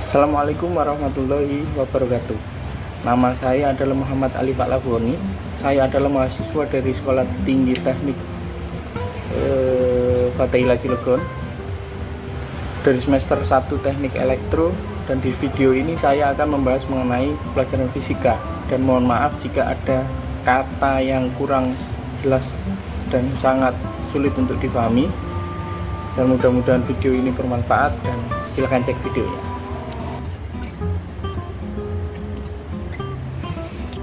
Assalamualaikum warahmatullahi wabarakatuh. Nama saya adalah Muhammad Ali Faklaboni. Saya adalah mahasiswa dari Sekolah Tinggi Teknik Fatahillah Cilegon dari semester 1 Teknik Elektro, dan di video ini saya akan membahas mengenai pelajaran fisika, dan mohon maaf jika ada kata yang kurang jelas dan sangat sulit untuk dipahami, dan mudah-mudahan video ini bermanfaat, dan silahkan cek videonya.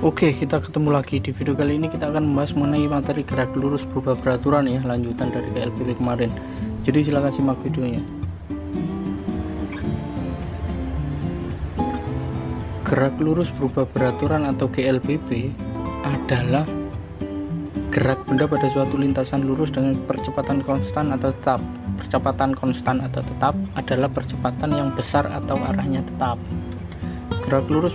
Oke, kita ketemu lagi. Di video kali ini kita akan membahas mengenai materi gerak lurus berubah peraturan ya, lanjutan dari GLBP kemarin. Jadi silahkan simak videonya. Gerak lurus berubah peraturan atau GLBP adalah gerak benda pada suatu lintasan lurus dengan percepatan konstan atau tetap. Percepatan konstan atau tetap adalah percepatan yang besar atau arahnya tetap. Gerak lurus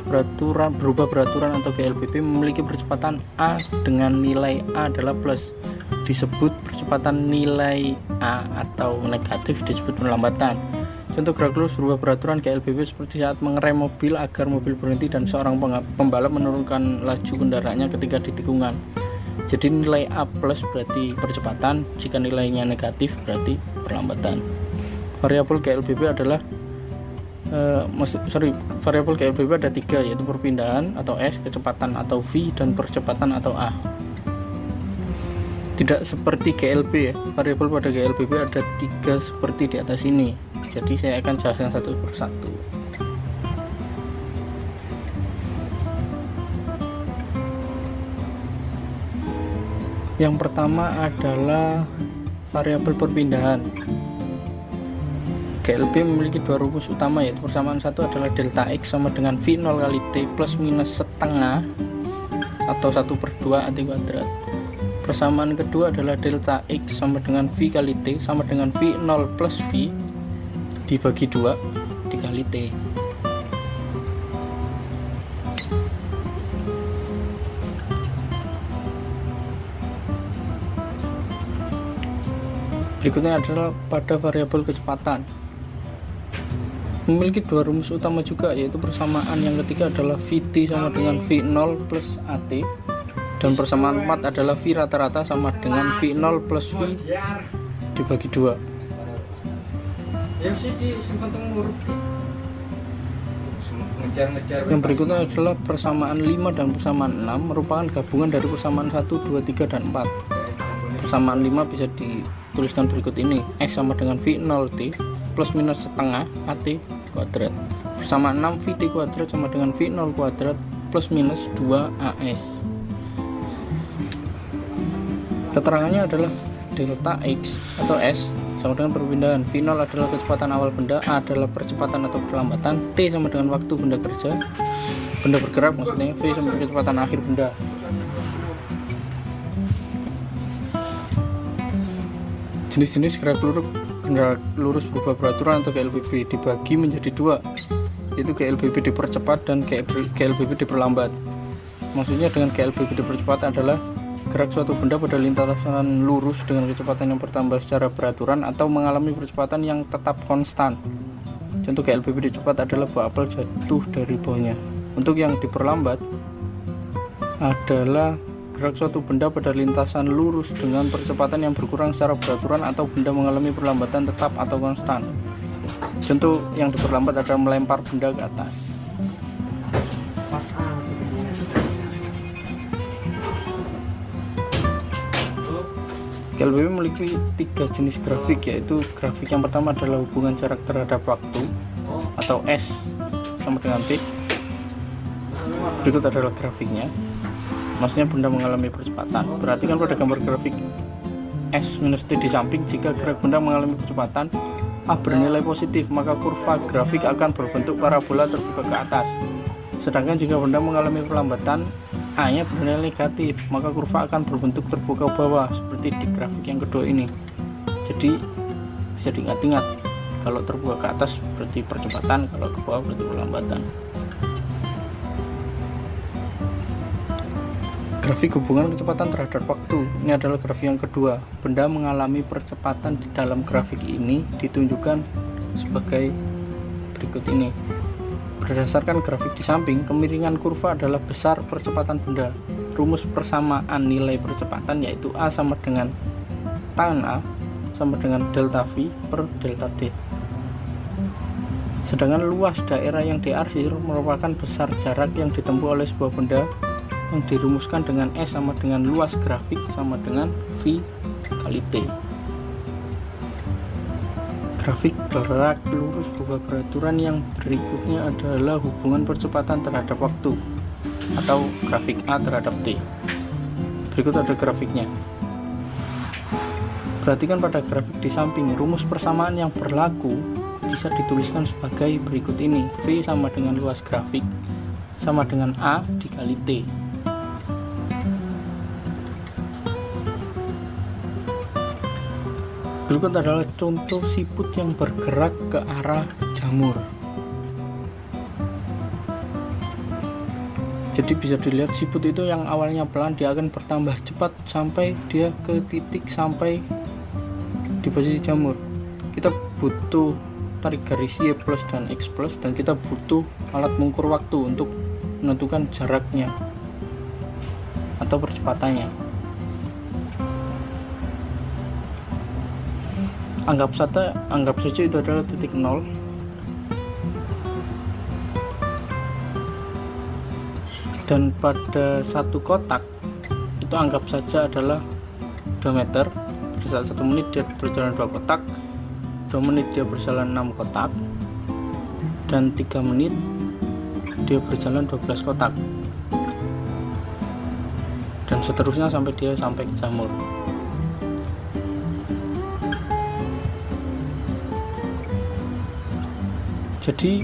berubah peraturan atau GLBP memiliki percepatan A dengan nilai A adalah plus. Disebut percepatan nilai A atau negatif disebut perlambatan. Contoh gerak lurus berubah peraturan GLBP seperti saat mengerem mobil agar mobil berhenti dan seorang pembalap menurunkan laju kendaraannya ketika di tikungan. Jadi nilai A plus berarti percepatan, jika nilainya negatif berarti perlambatan. Variabel GLBP adalah variabel GLBP ada 3, yaitu perpindahan atau S, kecepatan atau V, dan percepatan atau A. Tidak seperti GLB ya, variabel pada GLBP ada 3 seperti di atas ini. Jadi saya akan jelaskan satu persatu. Yang pertama adalah variabel perpindahan. GLB memiliki 2 rumus utama, yaitu persamaan satu adalah delta X sama dengan V0 kali T plus minus setengah atau 1/2 AT kuadrat. Persamaan kedua adalah delta X sama dengan V kali T sama dengan V0 plus V dibagi 2 dikali T. Berikutnya adalah pada variabel kecepatan. Memiliki 2 rumus utama juga, yaitu persamaan yang ketiga adalah Vt sama dengan V0 plus AT, dan persamaan 4 adalah V rata-rata sama dengan V0 plus V dibagi 2. Yang berikutnya adalah persamaan 5 dan persamaan 6 merupakan gabungan dari persamaan 1, 2, 3, dan 4. Persamaan 5 bisa dituliskan berikut ini: X sama dengan V0T plus minus setengah AT kuadrat. Persamaan 6 VT kuadrat sama dengan V0 kuadrat plus minus 2 AS. Keterangannya adalah delta X atau S sama dengan perpindahan, V0 adalah kecepatan awal benda, A adalah percepatan atau perlambatan, T sama dengan waktu benda bergerak maksudnya, V sama dengan kecepatan akhir benda. Jenis-jenis gerak lurus berubah peraturan atau GLBP dibagi menjadi 2, yaitu GLBP dipercepat dan GLBP diperlambat. Maksudnya dengan GLBP dipercepat adalah gerak suatu benda pada lintasan lurus dengan kecepatan yang bertambah secara beraturan atau mengalami percepatan yang tetap konstan. Contoh GLBP dipercepat adalah buah apel jatuh dari pohonnya. Untuk yang diperlambat adalah gerak suatu benda pada lintasan lurus dengan percepatan yang berkurang secara beraturan atau benda mengalami perlambatan tetap atau konstan. Contoh yang diperlambat adalah melempar benda ke atas. GLBP memiliki 3 jenis grafik, yaitu grafik yang pertama adalah hubungan jarak terhadap waktu atau S sama dengan T. Berikut adalah grafiknya, maksudnya benda mengalami percepatan. Perhatikan pada gambar grafik S minus T di samping. Jika gerak benda mengalami percepatan A bernilai positif, maka kurva grafik akan berbentuk parabola terbuka ke atas. Sedangkan jika benda mengalami perlambatan, A nya bernilai negatif, maka kurva akan berbentuk terbuka ke bawah seperti di grafik yang kedua ini. Jadi bisa diingat-ingat, kalau terbuka ke atas berarti percepatan, kalau ke bawah berarti perlambatan. Grafik hubungan kecepatan terhadap waktu. Ini adalah grafik yang kedua. Benda mengalami percepatan di dalam grafik ini ditunjukkan sebagai berikut ini. Berdasarkan grafik di samping, kemiringan kurva adalah besar percepatan benda. Rumus persamaan nilai percepatan yaitu A sama dengan tan A sama dengan delta V per delta T. Sedangkan luas daerah yang diarsir merupakan besar jarak yang ditempuh oleh sebuah benda yang dirumuskan dengan S sama dengan luas grafik sama dengan V kali T. Grafik gerak lurus berupa peraturan yang berikutnya adalah hubungan percepatan terhadap waktu atau grafik A terhadap T. Berikut ada grafiknya. Perhatikan pada grafik di samping, rumus persamaan yang berlaku bisa dituliskan sebagai berikut ini. V sama dengan luas grafik sama dengan A dikali T. Berikut adalah contoh siput yang bergerak ke arah jamur. Jadi bisa dilihat siput itu yang awalnya pelan, dia akan bertambah cepat sampai dia ke titik sampai di posisi jamur. Kita butuh tarik garis Y plus dan X plus, dan kita butuh alat mengukur waktu untuk menentukan jaraknya atau percepatannya. Anggap saja itu adalah titik 0. Dan pada satu kotak itu anggap saja adalah 2 meter. Pada saat 1 menit dia berjalan 2 kotak, 2 menit dia berjalan 6 kotak, dan 3 menit dia berjalan 12 kotak, dan seterusnya sampai dia sampai ke jamur. Jadi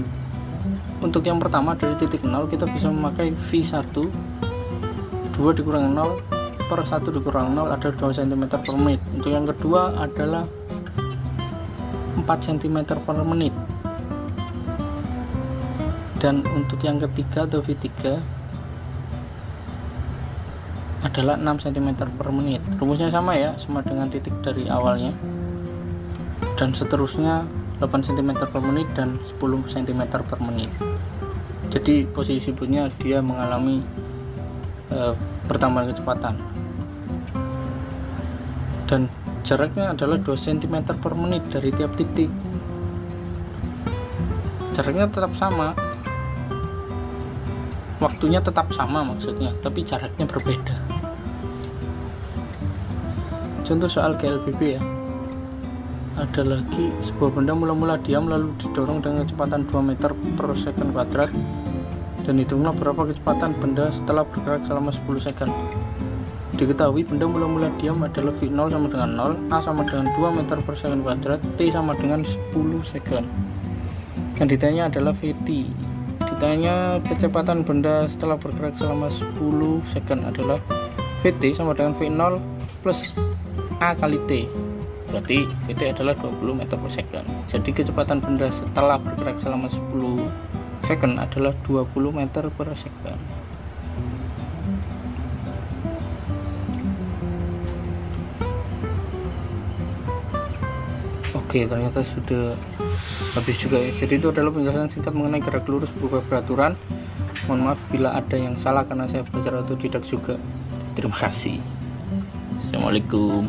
untuk yang pertama dari titik 0 kita bisa memakai V1, 2 dikurangi 0 per 1 dikurangi 0 adalah 2 cm per menit. Untuk yang kedua adalah 4 cm per menit. Dan untuk yang ketiga atau V3 adalah 6 cm per menit. Rumusnya sama ya, sama dengan titik dari awalnya. Dan seterusnya 8 cm per menit dan 10 cm per menit. Jadi posisi siputnya dia mengalami pertambahan kecepatan, dan jaraknya adalah 2 cm per menit dari tiap titik. Jaraknya tetap sama, waktunya tetap sama maksudnya, tapi jaraknya berbeda. Contoh soal GLBB ya. Ada lagi sebuah benda mula-mula diam lalu didorong dengan kecepatan 2 meter per second kuadrat, dan hitunglah berapa kecepatan benda setelah bergerak selama 10 second. Diketahui benda mula-mula diam adalah V0 sama dengan 0, A sama dengan 2 meter per second kuadrat, T sama dengan 10 second. Yang ditanya adalah VT. Ditanya kecepatan benda setelah bergerak selama 10 second adalah VT sama dengan V0 plus A kali T. Berarti VT adalah 20 meter per second. Jadi kecepatan benda setelah bergerak selama 10 second adalah 20 meter per second. Oke, ternyata sudah habis juga ya. Jadi itu adalah penjelasan singkat mengenai gerak lurus berupa peraturan. Mohon maaf bila ada yang salah karena saya belajar otodidak juga. Terima kasih. Assalamualaikum.